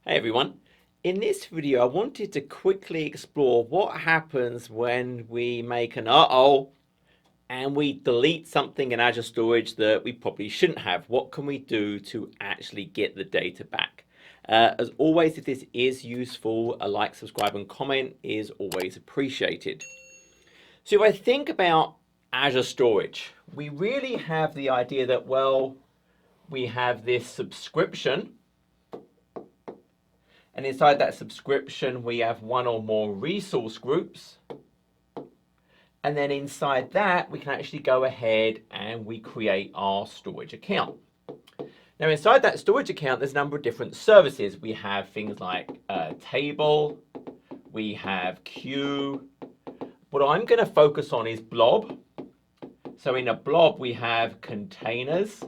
Hey everyone, in this video I wanted to quickly explore what happens when we make an uh-oh and we delete something in Azure Storage that we probably shouldn't have. What can we do to actually get the data back? As always, if this is useful, a like, subscribe and comment is always appreciated. So if I think about Azure Storage, we really have the idea that, well, we have this subscription. And inside that subscription, we have one or more resource groups. And then inside that, we can actually go ahead and we create our storage account. Now inside that storage account, there's a number of different services. We have things like table, we have queue. What I'm going to focus on is Blob. So in a Blob, we have containers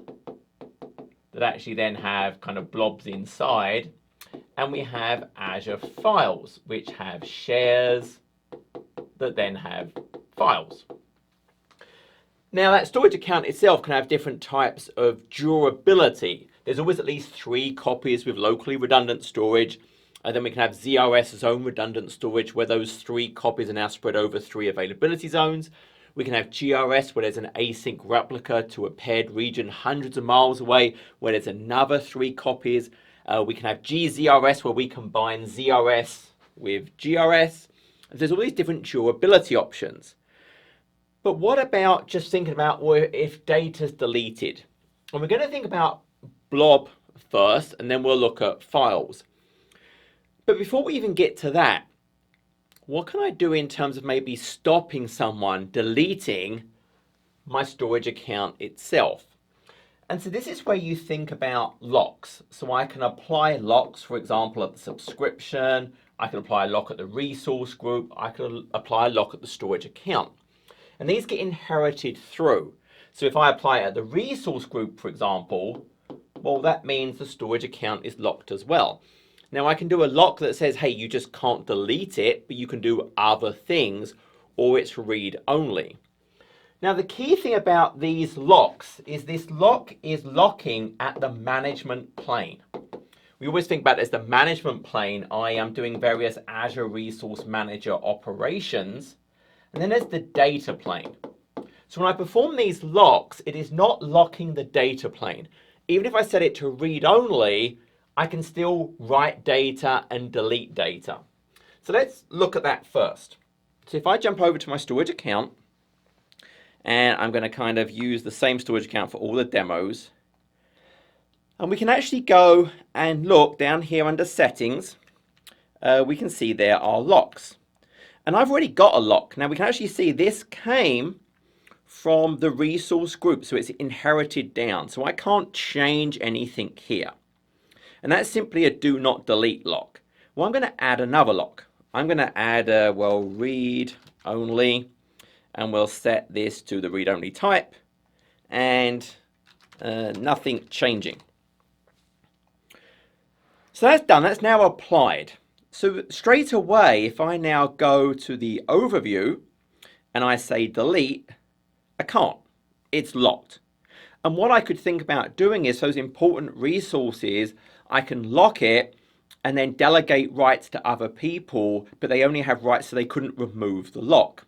that actually then have kind of blobs inside. And we have Azure files, which have shares that then have files. Now that storage account itself can have different types of durability. There's always at least 3 copies with locally redundant storage. And then we can have ZRS's own redundant storage where those 3 copies are now spread over 3 availability zones. We can have GRS where there's an async replica to a paired region hundreds of miles away where there's another 3 copies. We can have GZRS where we combine ZRS with GRS. There's all these different durability options. But what about just thinking about if data's deleted? And we're going to think about Blob first, and then we'll look at files. But before we even get to that, what can I do in terms of maybe stopping someone deleting my storage account itself? And so this is where you think about locks. So I can apply locks, for example, at the subscription. I can apply a lock at the resource group. I can apply a lock at the storage account. And these get inherited through. So if I apply it at the resource group, for example, well, that means the storage account is locked as well. Now I can do a lock that says, hey, you just can't delete it, but you can do other things, or it's read only. Now the key thing about these locks is this lock is locking at the management plane. We always think about it as the management plane. I am doing various Azure Resource Manager operations. And then there's the data plane. So when I perform these locks, it is not locking the data plane. Even if I set it to read only, I can still write data and delete data. So let's look at that first. So if I jump over to my storage account, and I'm going to kind of use the same storage account for all the demos. And we can actually go and look down here under settings. We can see there are locks. And I've already got a lock. Now we can actually see this came from the resource group. So it's inherited down. So I can't change anything here. And that's simply a do not delete lock. Well, I'm going to add another lock. I'm going to add read only. And we'll set this to the read-only type and nothing changing. So that's done. That's now applied. So straight away, if I now go to the overview and I say delete, I can't. It's locked. And what I could think about doing is those important resources, I can lock it and then delegate rights to other people, but they only have rights so they couldn't remove the lock.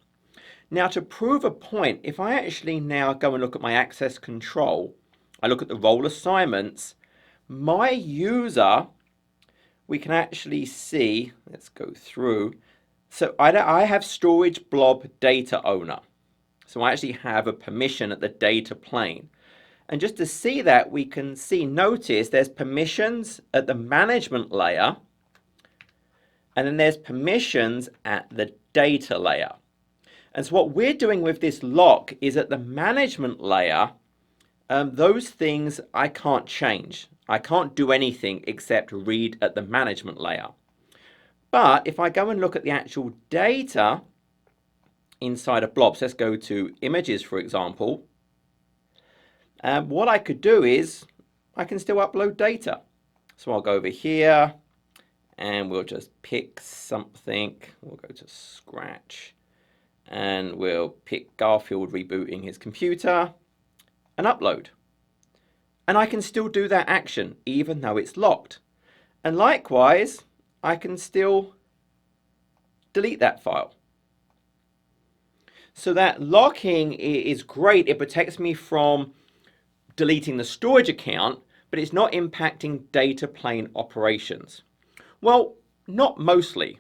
Now to prove a point, if I actually now go and look at my access control, I look at the role assignments, my user, we can actually see, let's go through. So I have storage blob data owner. So I actually have a permission at the data plane. And just to see that, we can see, notice there's permissions at the management layer, and then there's permissions at the data layer. And so what we're doing with this lock is at the management layer, those things I can't change. I can't do anything except read at the management layer. But if I go and look at the actual data inside of Blob, so let's go to images, for example. What I could do is I can still upload data. So I'll go over here and we'll just pick something. We'll go to Scratch. And we'll pick Garfield rebooting his computer and upload. And I can still do that action even though it's locked. And likewise, I can still delete that file. So that locking is great. It protects me from deleting the storage account, but it's not impacting data plane operations. Well, not mostly.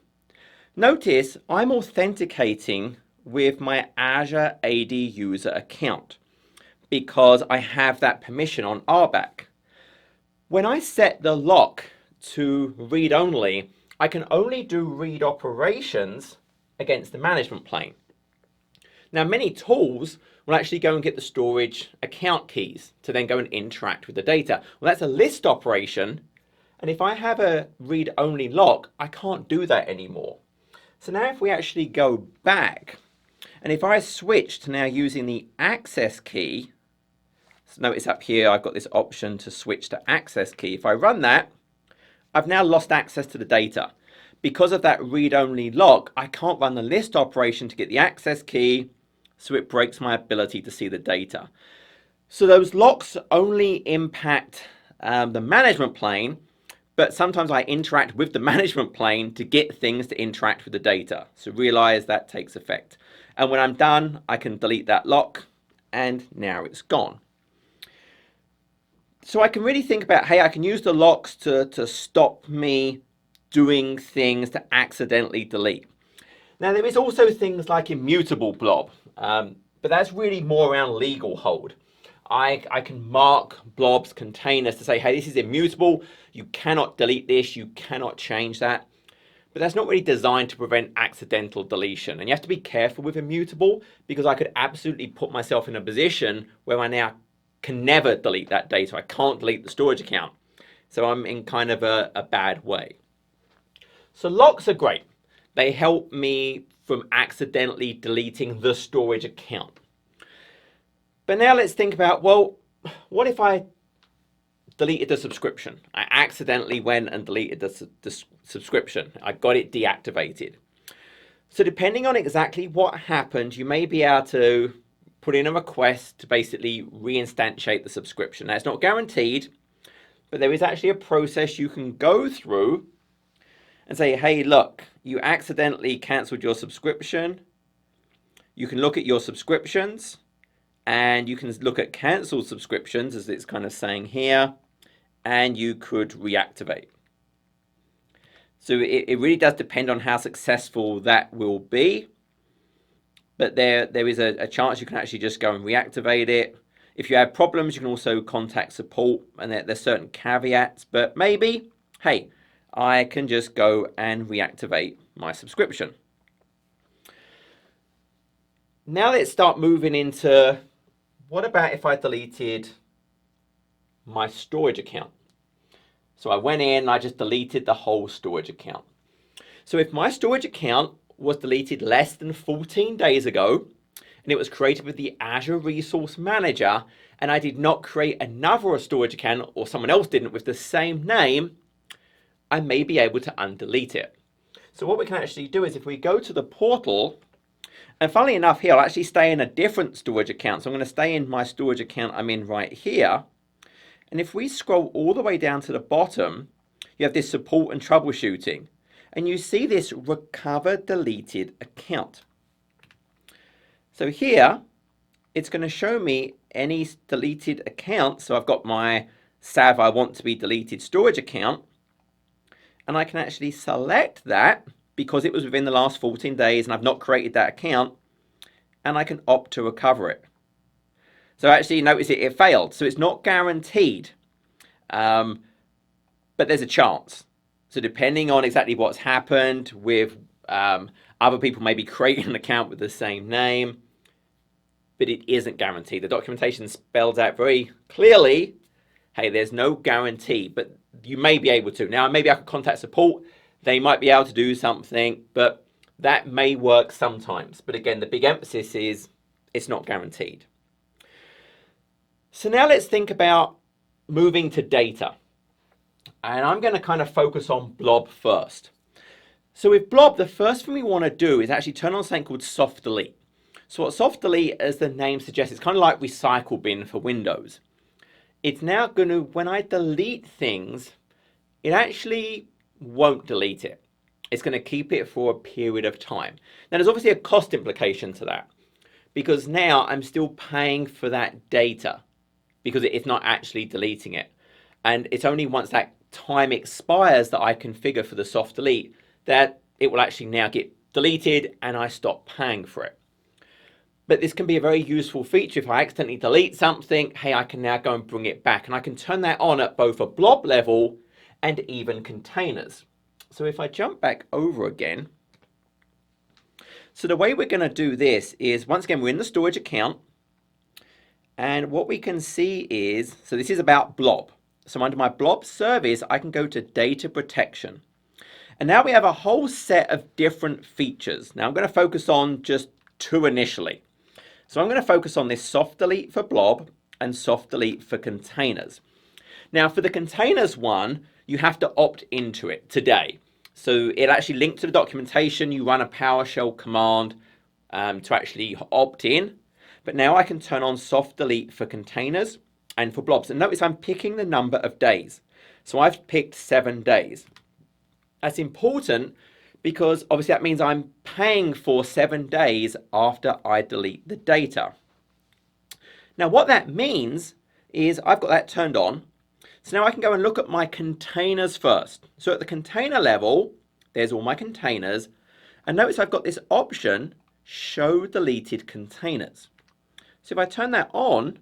Notice I'm authenticating with my Azure AD user account because I have that permission on RBAC. When I set the lock to read only, I can only do read operations against the management plane. Now, many tools will actually go and get the storage account keys to then go and interact with the data. Well, that's a list operation, and if I have a read-only lock, I can't do that anymore. So now if we actually go back, and if I switch to now using the access key, so notice up here I've got this option to switch to access key. If I run that, I've now lost access to the data. Because of that read-only lock, I can't run the list operation to get the access key, so it breaks my ability to see the data. So those locks only impact the management plane, but sometimes I interact with the management plane to get things to interact with the data. So realize that takes effect. And when I'm done, I can delete that lock, and now it's gone. So I can really think about, hey, I can use the locks to stop me doing things to accidentally delete. Now, there is also things like Immutable Blob, but that's really more around legal hold. I can mark Blob's containers to say, hey, this is immutable. You cannot delete this. You cannot change that. But that's not really designed to prevent accidental deletion. And you have to be careful with Immutable because I could absolutely put myself in a position where I now can never delete that data. I can't delete the storage account. So I'm in kind of a bad way. So locks are great. They help me from accidentally deleting the storage account. But now let's think about, well, what if I deleted the subscription? I accidentally went and deleted the subscription. I got it deactivated. So depending on exactly what happened, you may be able to put in a request to basically reinstantiate the subscription. Now, it's not guaranteed, but there is actually a process you can go through and say, hey, look, you accidentally canceled your subscription. You can look at your subscriptions and you can look at canceled subscriptions, as it's kind of saying here, and you could reactivate. So it really does depend on how successful that will be. But there is a chance you can actually just go and reactivate it. If you have problems, you can also contact support, and there's certain caveats, but maybe, hey, I can just go and reactivate my subscription. Now let's start moving into, what about if I deleted my storage account? So I went in, I just deleted the whole storage account. So if my storage account was deleted less than 14 days ago, and it was created with the Azure Resource Manager, and I did not create another storage account, or someone else didn't with the same name, I may be able to undelete it. So what we can actually do is if we go to the portal, and funnily enough here, I'll actually stay in a different storage account. So I'm going to stay in my storage account I'm in right here. And if we scroll all the way down to the bottom, you have this support and troubleshooting. And you see this recover deleted account. So here, it's going to show me any deleted account. So I've got my SAV I want to be deleted storage account. And I can actually select that because it was within the last 14 days and I've not created that account. And I can opt to recover it. So actually, notice it failed. So it's not guaranteed, but there's a chance. So depending on exactly what's happened with other people maybe creating an account with the same name, but it isn't guaranteed. The documentation spells out very clearly, hey, there's no guarantee, but you may be able to. Now, maybe I could contact support. They might be able to do something, but that may work sometimes. But again, the big emphasis is it's not guaranteed. So now let's think about moving to data. And I'm going to kind of focus on Blob first. So with Blob, the first thing we want to do is actually turn on something called soft delete. So what soft delete, as the name suggests, it's kind of like recycle bin for Windows. It's now going to, when I delete things, it actually won't delete it. It's going to keep it for a period of time. Now, there's obviously a cost implication to that, because now I'm still paying for that data because it's not actually deleting it. And it's only once that time expires that I configure for the soft delete that it will actually now get deleted and I stop paying for it. But this can be a very useful feature. If I accidentally delete something, hey, I can now go and bring it back. And I can turn that on at both a blob level and even containers. So if I jump back over again, so the way we're going to do this is, once again, we're in the storage account. And what we can see is, so this is about Blob. So under my Blob service, I can go to data protection. And now we have a whole set of different features. Now I'm going to focus on just two initially. So I'm going to focus on this soft delete for Blob and soft delete for containers. Now for the containers one, you have to opt into it today. So it actually links to the documentation. You run a PowerShell command to actually opt in. But now I can turn on soft delete for containers and for blobs. And notice I'm picking the number of days. So I've picked 7 days. That's important because obviously that means I'm paying for 7 days after I delete the data. Now what that means is I've got that turned on. So now I can go and look at my containers first. So at the container level, there's all my containers. And notice I've got this option, show deleted containers. So if I turn that on,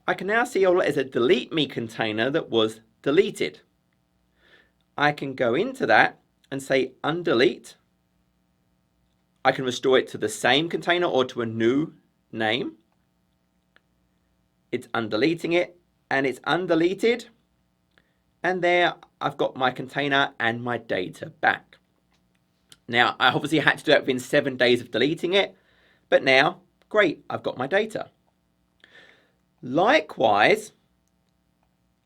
I can now see, oh, there's a delete me container that was deleted. I can go into that and say undelete. I can restore it to the same container or to a new name. It's undeleting it and it's undeleted. And there I've got my container and my data back. Now, I obviously had to do that within 7 days of deleting it, but now, great, I've got my data. Likewise,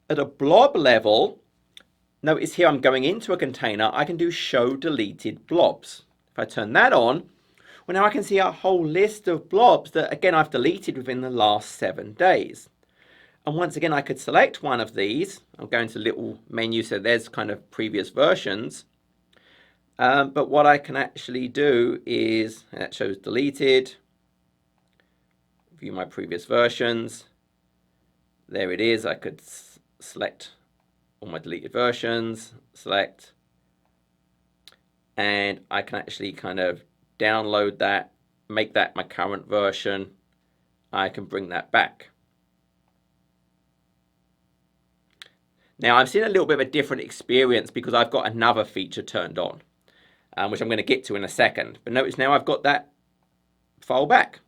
at a blob level, notice here I'm going into a container, I can do show deleted blobs. If I turn that on, well now I can see a whole list of blobs that again I've deleted within the last 7 days. And once again I could select one of these. I'll go into the little menu, so there's kind of previous versions. But what I can actually do is, that shows deleted, view my previous versions. There it is. I could select all my deleted versions, select, and I can actually kind of download that, make that my current version. I can bring that back. Now I'm seeing a little bit of a different experience because I've got another feature turned on, which I'm going to get to in a second. But notice now I've got that file back.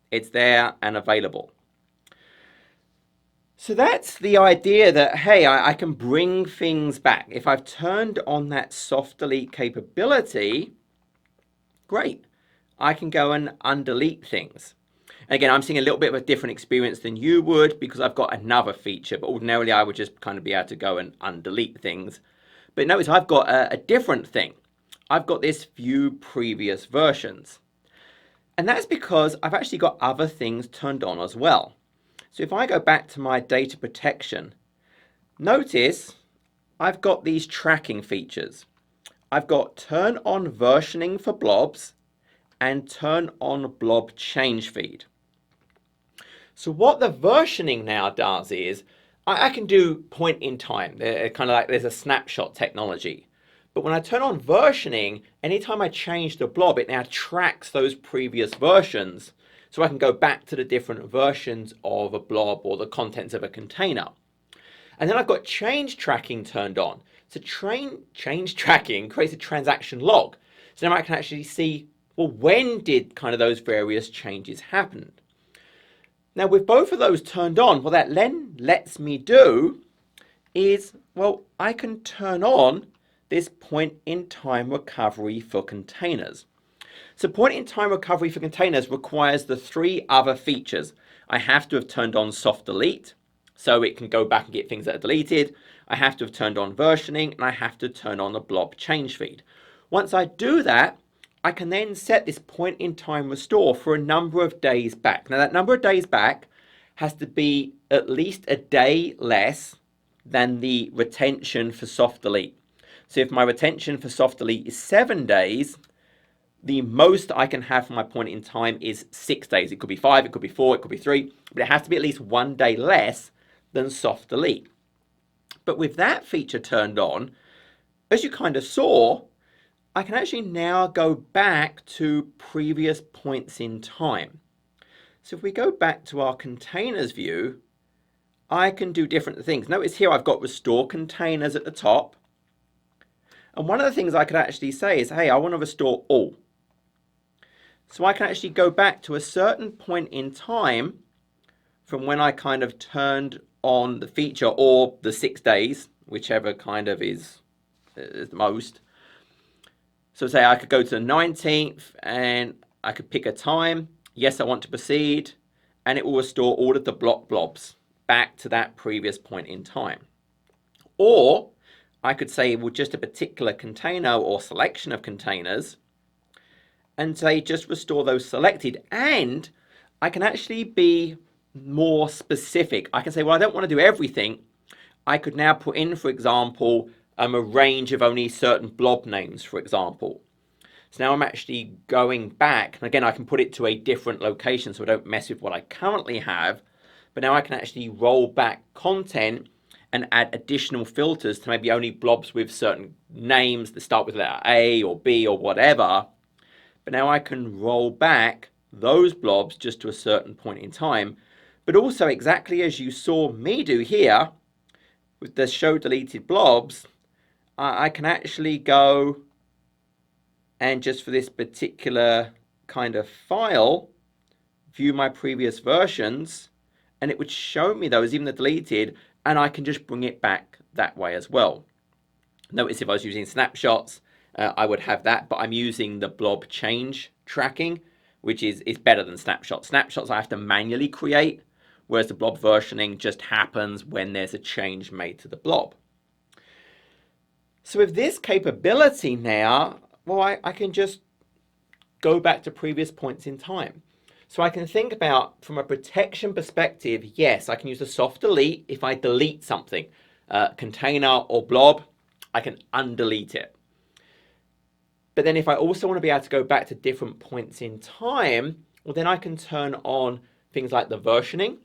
It's there and available. So that's the idea that, hey, I can bring things back. If I've turned on that soft delete capability, great. I can go and undelete things. And again, I'm seeing a little bit of a different experience than you would because I've got another feature, but ordinarily I would just kind of be able to go and undelete things. But notice I've got a different thing. I've got this view previous versions. And that's because I've actually got other things turned on as well. So if I go back to my data protection, notice I've got these tracking features. I've got turn on versioning for blobs and turn on blob change feed. So what the versioning now does is I can do point in time. They're kind of like there's a snapshot technology. But when I turn on versioning, anytime I change the blob, it now tracks those previous versions. So I can go back to the different versions of a blob or the contents of a container. And then I've got change tracking turned on. So change tracking creates a transaction log. So now I can actually see, well, when did kind of those various changes happen? Now with both of those turned on, what that then lets me do is, well, I can turn on this point in time recovery for containers. So point in time recovery for containers requires the 3 other features. I have to have turned on soft delete, so it can go back and get things that are deleted. I have to have turned on versioning, and I have to turn on the blob change feed. Once I do that, I can then set this point in time restore for a number of days back. Now that number of days back has to be at least a day less than the retention for soft delete. So if my retention for soft delete is 7 days, the most I can have for my point in time is 6 days. It could be 5, it could be 4, it could be 3, but it has to be at least 1 day less than soft delete. But with that feature turned on, as you kind of saw, I can actually now go back to previous points in time. So if we go back to our containers view, I can do different things. Notice here I've got restore containers at the top. And one of the things I could actually say is, hey, I want to restore all. So I can actually go back to a certain point in time from when I kind of turned on the feature, or the 6 days, whichever kind of is the most. So say I could go to the 19th and I could pick a time. Yes, I want to proceed, and it will restore all of the block blobs back to that previous point in time. Or I could say, well, just a particular container or selection of containers, and say just restore those selected. And I can actually be more specific. I can say, well, I don't want to do everything. I could now put in, for example, a range of only certain blob names, for example. So now I'm actually going back, and again, I can put it to a different location so I don't mess with what I currently have. But now I can actually roll back content and add additional filters to maybe only blobs with certain names that start with letter A or B or whatever. But now I can roll back those blobs just to a certain point in time. But also, exactly as you saw me do here with the show deleted blobs, I can actually go and just for this particular kind of file, view my previous versions, and it would show me those, even the deleted, and I can just bring it back that way as well. Notice if I was using snapshots, I would have that, but I'm using the blob change tracking, which is better than snapshots. Snapshots I have to manually create, whereas the blob versioning just happens when there's a change made to the blob. So with this capability now, well, I can just go back to previous points in time. So I can think about, from a protection perspective, yes, I can use a soft delete. If I delete something, container or blob, I can undelete it. But then if I also want to be able to go back to different points in time, well, then I can turn on things like the versioning.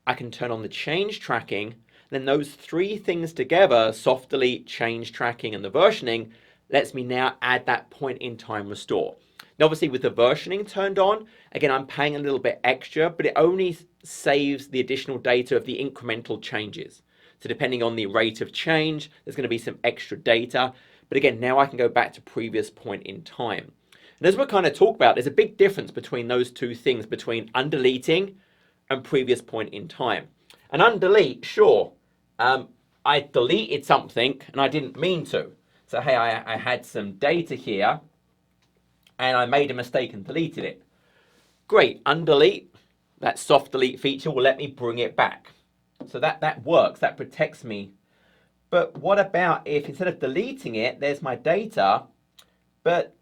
I can turn on the change tracking. Then those three things together, soft delete, change tracking, and the versioning, lets me now add that point in time restore. Now, obviously, with the versioning turned on, again, I'm paying a little bit extra, but it only saves the additional data of the incremental changes. So depending on the rate of change, there's going to be some extra data. But again, now I can go back to previous point in time. And as we're kind of talk about, there's a big difference between those two things, between undeleting and previous point in time. And undelete, sure, I deleted something and I didn't mean to. So hey, I had some data here and I made a mistake and deleted it. Great, undelete, that soft delete feature will let me bring it back. So that works, that protects me. But what about if instead of deleting it, there's my data, but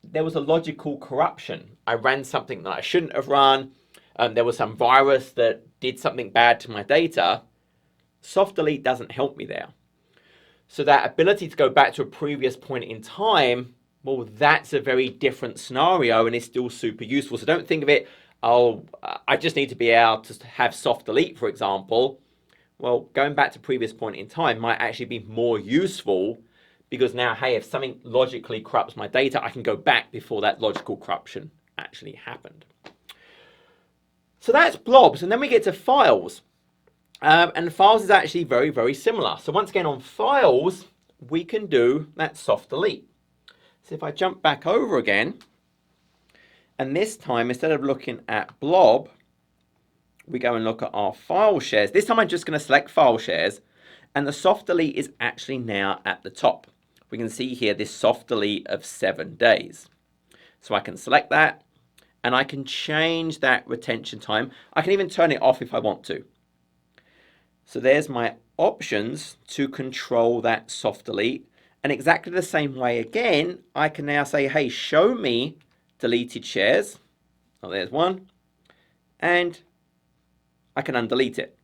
there was a logical corruption. I ran something that I shouldn't have run. There was some virus that did something bad to my data. Soft delete doesn't help me there. So that ability to go back to a previous point in time, well, that's a very different scenario and it's still super useful. So don't think of it, oh, I just need to be able to have soft delete, for example. Well, going back to previous point in time might actually be more useful because now, hey, if something logically corrupts my data, I can go back before that logical corruption actually happened. So that's blobs. And then we get to files. And files is actually very, very similar. So once again, on files, we can do that soft delete. So if I jump back over again, and this time, instead of looking at blob, we go and look at our file shares. This time I'm just going to select file shares, and the soft delete is actually now at the top. We can see here this soft delete of 7 days. So I can select that, and I can change that retention time. I can even turn it off if I want to. So there's my options to control that soft delete. And exactly the same way again, I can now say, hey, show me deleted shares. Oh, there's one. And I can undelete it.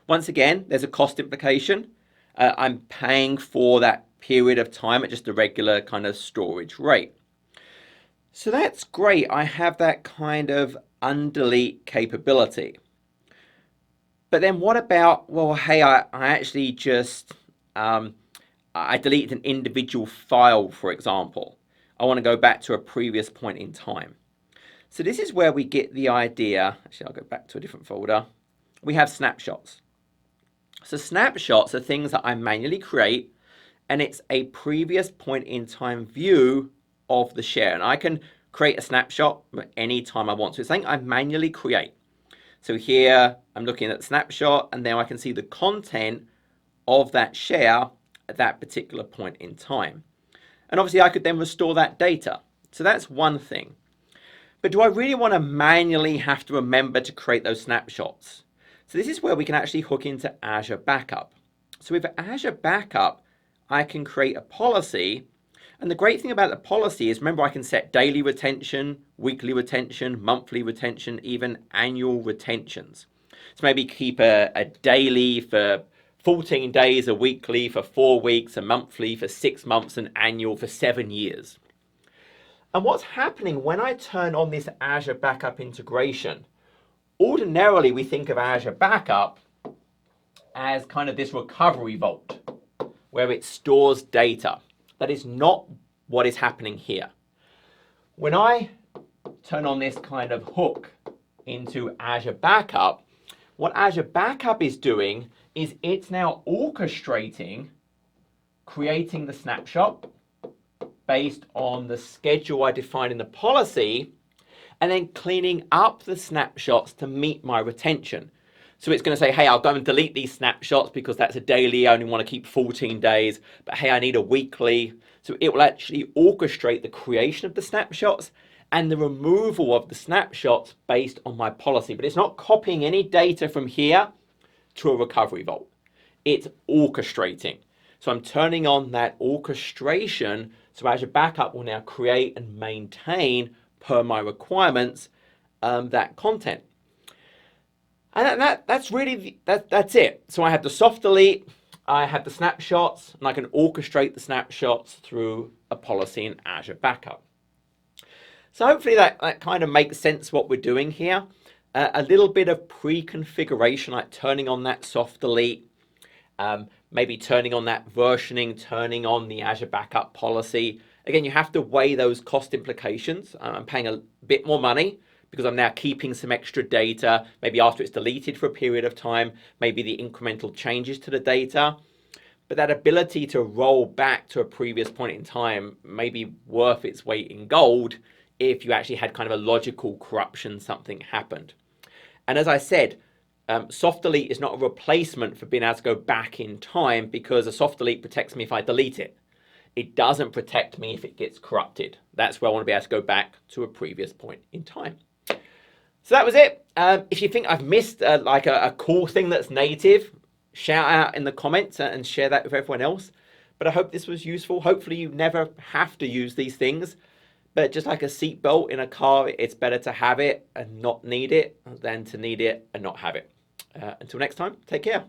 Once again, there's a cost implication. I'm paying for that period of time at just a regular kind of storage rate. So that's great. I have that kind of undelete capability. But then what about, well, hey, I actually just, I deleted an individual file, for example. I want to go back to a previous point in time. So this is where we get the idea. Actually, I'll go back to a different folder. We have snapshots. So snapshots are things that I manually create, and it's a previous point in time view of the share. And I can create a snapshot any time I want. So it's something I manually create. So here I'm looking at the snapshot, and then I can see the content of that share at that particular point in time. And obviously I could then restore that data. So that's one thing. But do I really want to manually have to remember to create those snapshots? So this is where we can actually hook into Azure Backup. So with Azure Backup, I can create a policy. And the great thing about the policy is, remember, I can set daily retention, weekly retention, monthly retention, even annual retentions. So maybe keep a daily for 14 days, a weekly for 4 weeks, a monthly for 6 months, and annual for 7 years. And what's happening when I turn on this Azure Backup integration, ordinarily we think of Azure Backup as kind of this recovery vault where it stores data. That is not what is happening here. When I turn on this kind of hook into Azure Backup, what Azure Backup is doing is it's now orchestrating creating the snapshot based on the schedule I defined in the policy, and then cleaning up the snapshots to meet my retention. So it's going to say, hey, I'll go and delete these snapshots because that's a daily, I only want to keep 14 days, but hey, I need a weekly. So it will actually orchestrate the creation of the snapshots and the removal of the snapshots based on my policy. But it's not copying any data from here to a recovery vault. It's orchestrating. So I'm turning on that orchestration, so Azure Backup will now create and maintain, per my requirements, that content. And that's really, that's it. So I have the soft delete, I have the snapshots, and I can orchestrate the snapshots through a policy in Azure Backup. So hopefully that kind of makes sense what we're doing here. A little bit of pre-configuration, like turning on that soft delete, maybe turning on that versioning, turning on the Azure Backup policy. Again, you have to weigh those cost implications. I'm paying a bit more money because I'm now keeping some extra data, maybe after it's deleted for a period of time, maybe the incremental changes to the data. But that ability to roll back to a previous point in time may be worth its weight in gold if you actually had kind of a logical corruption, something happened. And as I said, soft delete is not a replacement for being able to go back in time, because a soft delete protects me if I delete it. It doesn't protect me if it gets corrupted. That's where I want to be able to go back to a previous point in time. So that was it. If you think I've missed like a cool thing that's native, shout out in the comments and share that with everyone else. But I hope this was useful. Hopefully you never have to use these things. But just like a seatbelt in a car, it's better to have it and not need it than to need it and not have it. Until next time, take care.